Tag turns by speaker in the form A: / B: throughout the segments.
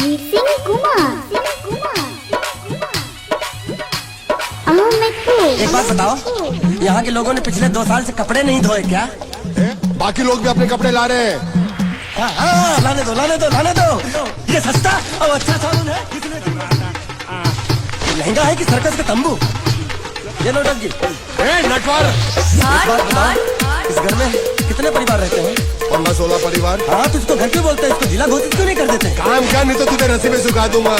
A: सिंह कुमार।
B: एक बात बताओ, यहाँ के लोगों ने पिछले 2 साल से कपड़े नहीं धोए क्या?
C: बाकी लोग भी अपने कपड़े ला रहे हैं।
B: हाँ, लाने दो लाने दो लाने दो। ये सस्ता और अच्छा साबुन है। महंगा है कि सर्कस का तंबू? ये नोटंकी।
C: नटवर,
B: एक बात बताओ, इस घर में कितने परिवार रहते हैं?
C: 15-16 परिवार।
B: हाँ, तो इसको घर क्यों बोलते हैं? इसको जिला घोषित क्यों नहीं कर देते?
C: काम क्या, नहीं तो तुझे रस्सी में सुखा दूंगा।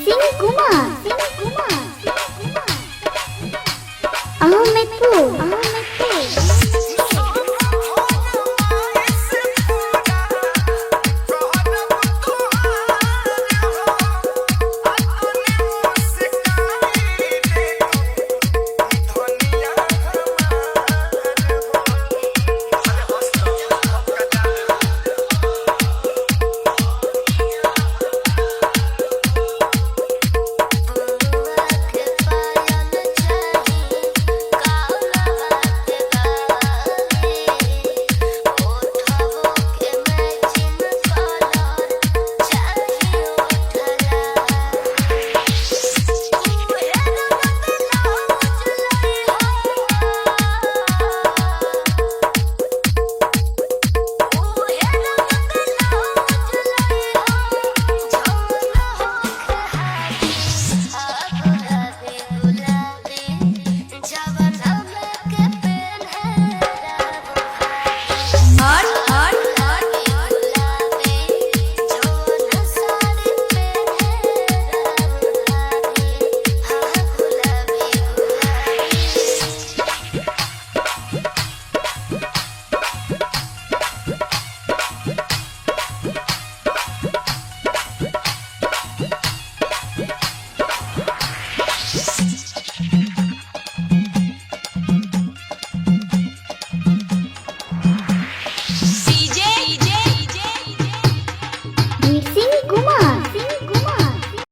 A: सिंह कुमार। अहमदपुर।